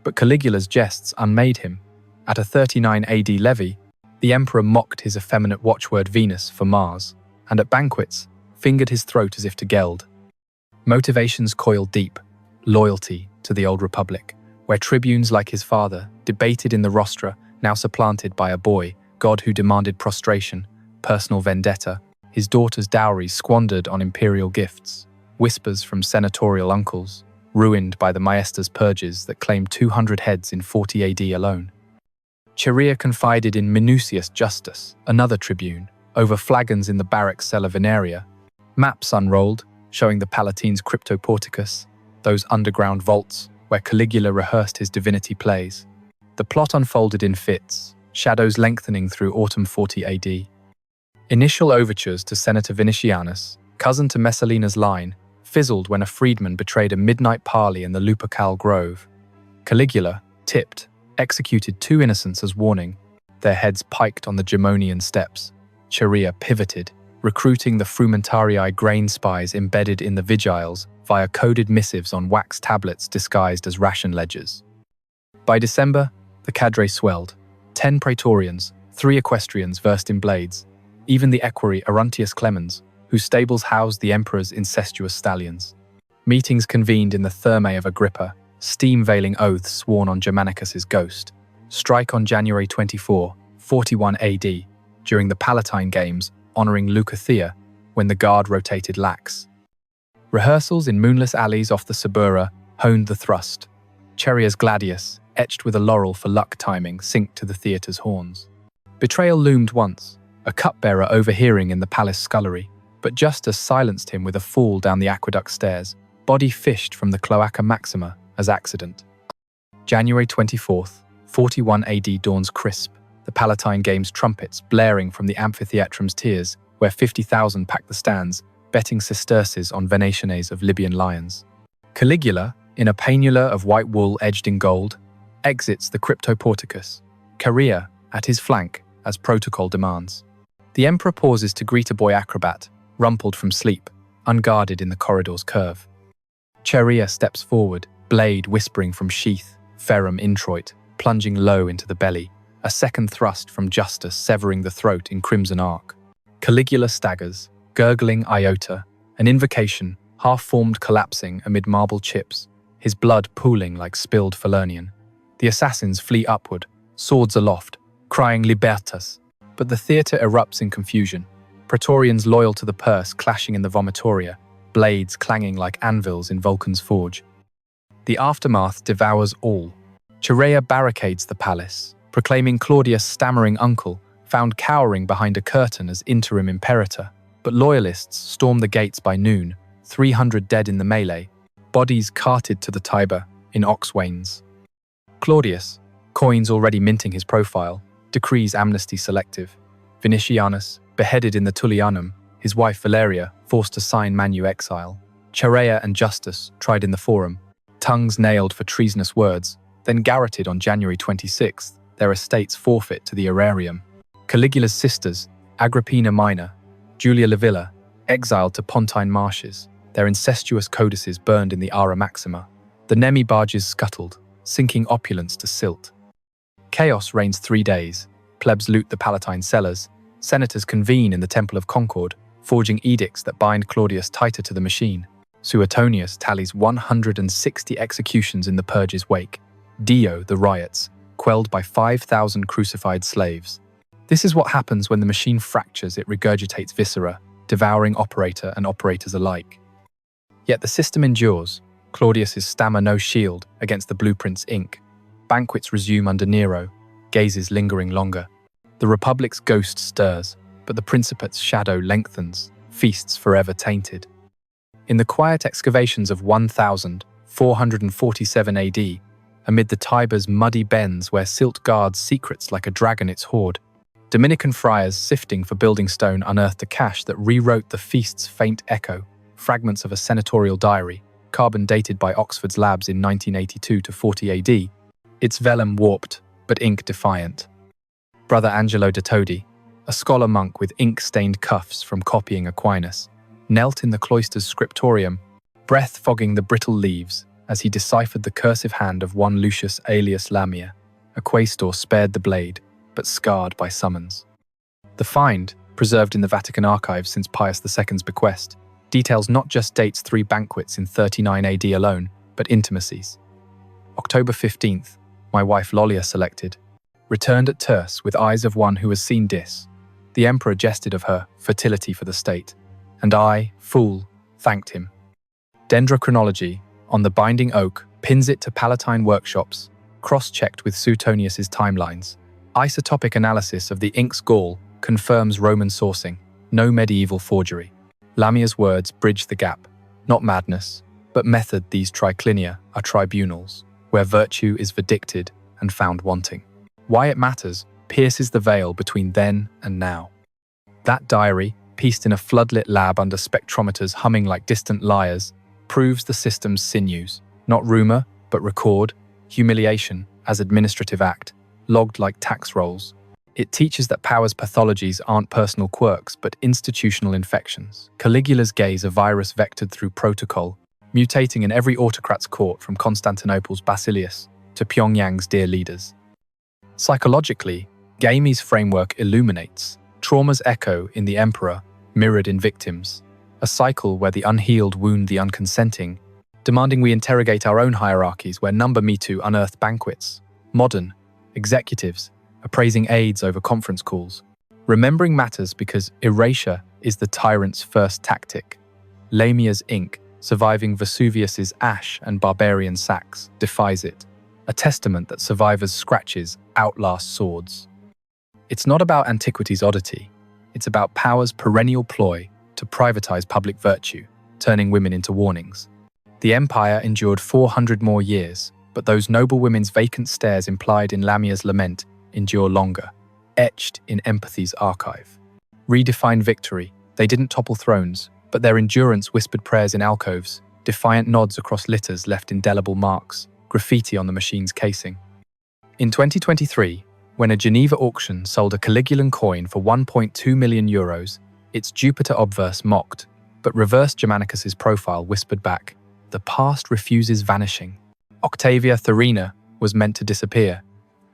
But Caligula's jests unmade him. At a 39 AD levee, the emperor mocked his effeminate watchword Venus for Mars, and at banquets, fingered his throat as if to geld. Motivations coiled deep, loyalty to the old republic, where tribunes like his father debated in the rostra, now supplanted by a boy, god who demanded prostration, personal vendetta, his daughter's dowry squandered on imperial gifts, whispers from senatorial uncles, ruined by the maesta's purges that claimed 200 heads in 40 AD alone. Cherea confided in Minucius Justus, another tribune, over flagons in the barrack cella Veneria. Maps unrolled, showing the Palatine's cryptoporticus, those underground vaults where Caligula rehearsed his divinity plays. The plot unfolded in fits, shadows lengthening through autumn 40 AD. Initial overtures to Senator Vinicianus, cousin to Messalina's line, fizzled when a freedman betrayed a midnight parley in the Lupercal Grove. Caligula, tipped, executed 2 innocents as warning, their heads piked on the Gemonian steps. Cherea pivoted, recruiting the frumentarii grain spies embedded in the vigiles via coded missives on wax tablets disguised as ration ledgers. By December, the cadre swelled. 10 praetorians, 3 equestrians versed in blades, even the equerry Aruntius Clemens, whose stables housed the emperor's incestuous stallions. Meetings convened in the Thermae of Agrippa, steam-veiling oaths sworn on Germanicus's ghost. Strike on January 24, 41 AD, during the Palatine Games, honoring Leucothea, when the guard rotated lax. Rehearsals in moonless alleys off the Subura honed the thrust. Cherea's gladius, etched with a laurel for luck timing, synced to the theatre's horns. Betrayal loomed once, a cupbearer overhearing in the palace scullery, but Justus silenced him with a fall down the aqueduct stairs, body fished from the Cloaca Maxima as accident. January 24th, 41 AD dawns crisp, the Palatine Games trumpets blaring from the amphitheatrum's tiers, where 50,000 packed the stands, betting sesterces on Venetianes of Libyan lions. Caligula, in a painula of white wool edged in gold, exits the cryptoporticus, Cherea at his flank, as protocol demands. The emperor pauses to greet a boy acrobat, rumpled from sleep, unguarded in the corridor's curve. Cherea steps forward, blade whispering from sheath, ferrum introit, plunging low into the belly, a second thrust from Justus severing the throat in crimson arc. Caligula staggers, gurgling iota, an invocation, half-formed collapsing amid marble chips, his blood pooling like spilled Falernian. The assassins flee upward, swords aloft, crying libertas, but the theatre erupts in confusion. Praetorians loyal to the purse clashing in the vomitoria, blades clanging like anvils in Vulcan's forge. The aftermath devours all. Cherea barricades the palace, proclaiming Claudius' stammering uncle, found cowering behind a curtain as interim imperator. But loyalists storm the gates by noon, 300 dead in the melee, bodies carted to the Tiber in ox wains. Claudius, coins already minting his profile, decrees amnesty selective. Vinicianus, beheaded in the Tullianum, his wife Valeria forced to sign Manu exile. Cherea and Justus tried in the Forum, tongues nailed for treasonous words, then garroted on January 26th, their estates forfeit to the Aerarium. Caligula's sisters, Agrippina Minor, Julia Livilla, exiled to Pontine marshes, their incestuous codices burned in the Ara Maxima. The Nemi barges scuttled, sinking opulence to silt. Chaos reigns 3 days, plebs loot the Palatine cellars, senators convene in the Temple of Concord, forging edicts that bind Claudius tighter to the machine. Suetonius tallies 160 executions in the purge's wake. Dio, the riots, quelled by 5,000 crucified slaves. This is what happens when the machine fractures, it regurgitates viscera, devouring operator and operators alike. Yet the system endures. Claudius's stammer no shield against the blueprint's ink. Banquets resume under Nero, gazes lingering longer. The Republic's ghost stirs, but the Principate's shadow lengthens, feasts forever tainted. In the quiet excavations of 1447 AD, amid the Tiber's muddy bends where silt guards secrets like a dragon its hoard, Dominican friars sifting for building stone unearthed a cache that rewrote the feast's faint echo, fragments of a senatorial diary, carbon dated by Oxford's labs in 1982 to 40 AD, its vellum warped, but ink defiant. Brother Angelo de Todi, a scholar monk with ink-stained cuffs from copying Aquinas, knelt in the cloister's scriptorium, breath fogging the brittle leaves as he deciphered the cursive hand of one Lucius Aelius Lamia, a quaestor spared the blade, but scarred by summons. The find, preserved in the Vatican archives since Pius II's bequest, details not just dates 3 banquets in 39 AD alone, but intimacies. October 15th, my wife Lollia selected, returned at terse with eyes of one who has seen Dis. The emperor jested of her fertility for the state, and I, fool, thanked him. Dendrochronology, on the binding oak, pins it to Palatine workshops, cross-checked with Suetonius's timelines. Isotopic analysis of the ink's gall confirms Roman sourcing, no medieval forgery. Lamia's words bridge the gap. Not madness, but method. These triclinia are tribunals, where virtue is verdicted and found wanting. Why it matters pierces the veil between then and now. That diary, pieced in a floodlit lab under spectrometers humming like distant lyres, proves the system's sinews, not rumor, but record, humiliation as administrative act, logged like tax rolls. It teaches that power's pathologies aren't personal quirks, but institutional infections. Caligula's gaze, a virus vectored through protocol, mutating in every autocrat's court from Constantinople's Basilius to Pyongyang's dear leaders. Psychologically, Gaimi's framework illuminates trauma's echo in the emperor, mirrored in victims, a cycle where the unhealed wound the unconsenting, demanding we interrogate our own hierarchies where number me to unearthed banquets, modern, executives, appraising aides over conference calls. Remembering matters because erasure is the tyrant's first tactic. Lamia's ink, surviving Vesuvius's ash and barbarian sacks, defies it, a testament that survivors' scratches outlast swords. It's not about antiquity's oddity, it's about power's perennial ploy to privatize public virtue, turning women into warnings. The empire endured 400 more years, but those noblewomen's vacant stares implied in Lamia's lament endure longer, etched in empathy's archive. Redefined victory, they didn't topple thrones, but their endurance whispered prayers in alcoves, defiant nods across litters left indelible marks, graffiti on the machine's casing. In 2023, when a Geneva auction sold a Caligulan coin for 1.2 million euros, its Jupiter obverse mocked, but reverse Germanicus's profile whispered back, "The past refuses vanishing." Octavia Tharina was meant to disappear.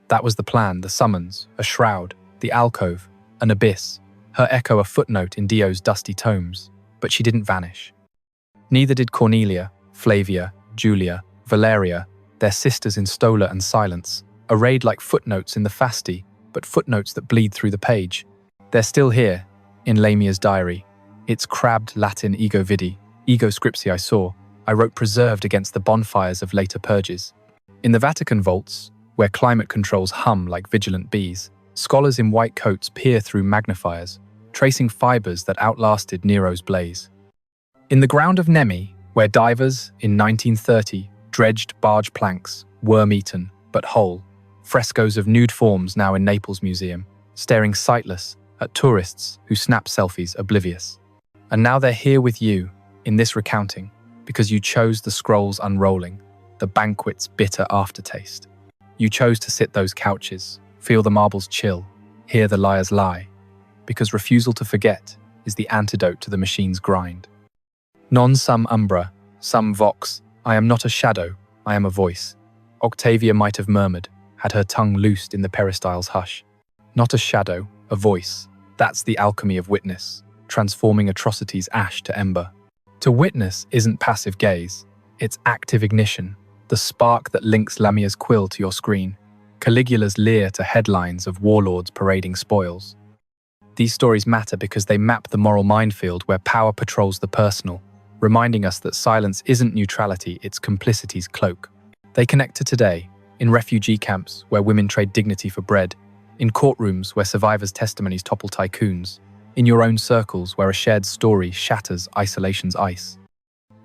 That was the plan, the summons, a shroud, the alcove, an abyss, her echo a footnote in Dio's dusty tomes, but she didn't vanish. Neither did Cornelia, Flavia, Julia, Valeria, their sisters in Stola and Silence, arrayed like footnotes in the Fasti, but footnotes that bleed through the page. They're still here, in Lamia's diary. Its crabbed Latin ego vidi, ego scripsi I saw, I wrote preserved against the bonfires of later purges. In the Vatican vaults, where climate controls hum like vigilant bees, scholars in white coats peer through magnifiers, tracing fibers that outlasted Nero's blaze. In the ground of Nemi, where divers, in 1930, dredged barge planks, worm-eaten, but whole, frescoes of nude forms now in Naples Museum, staring sightless at tourists who snap selfies oblivious. And now they're here with you, in this recounting, because you chose the scrolls unrolling, the banquet's bitter aftertaste. You chose to sit those couches, feel the marbles chill, hear the liars lie, because refusal to forget is the antidote to the machine's grind. Non sum umbra, sum vox, I am not a shadow, I am a voice. Octavia might have murmured, had her tongue loosed in the peristyle's hush. Not a shadow, a voice. That's the alchemy of witness, transforming atrocity's ash to ember. To witness isn't passive gaze, it's active ignition, the spark that links Lamia's quill to your screen, Caligula's leer to headlines of warlords parading spoils. These stories matter because they map the moral minefield where power patrols the personal, reminding us that silence isn't neutrality, it's complicity's cloak. They connect to today, in refugee camps where women trade dignity for bread, in courtrooms where survivors' testimonies topple tycoons, in your own circles where a shared story shatters isolation's ice.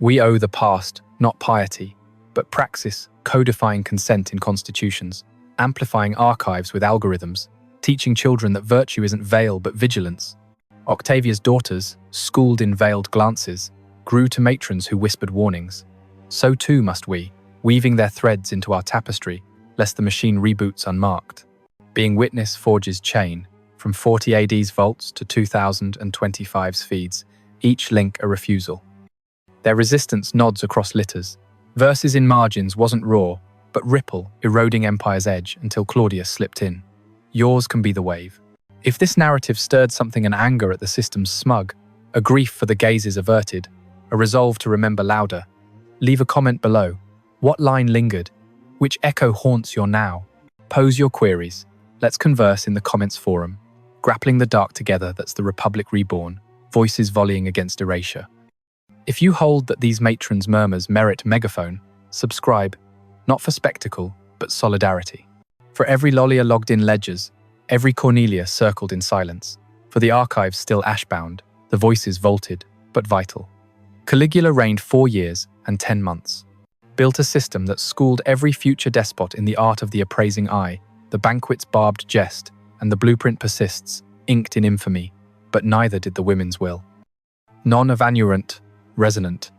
We owe the past, not piety, but praxis, codifying consent in constitutions, amplifying archives with algorithms, teaching children that virtue isn't veil but vigilance. Octavia's daughters, schooled in veiled glances, grew to matrons who whispered warnings. So too must we, weaving their threads into our tapestry, lest the machine reboots unmarked. Being witness forges chain, from 40 AD's vaults to 2025's feeds, each link a refusal. Their resistance nods across litters. Verses in margins wasn't raw, but ripple, eroding empire's edge until Claudius slipped in. Yours can be the wave. If this narrative stirred something an anger at the system's smug, a grief for the gazes averted, a resolve to remember louder, leave a comment below. What line lingered? Which echo haunts your now? Pose your queries. Let's converse in the comments forum. Grappling the dark together, that's the Republic reborn, voices volleying against erasure. If you hold that these matrons' murmurs merit megaphone, subscribe, not for spectacle, but solidarity. For every Lollia logged in ledgers, every Cornelia circled in silence, for the archives still ashbound, the voices vaulted, but vital. Caligula reigned 4 years and 10 months. Built a system that schooled every future despot in the art of the appraising eye, the banquet's barbed jest, and the blueprint persists, inked in infamy, but neither did the women's will. Non-evanescent, resonant.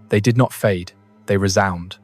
They did not fade, they resound.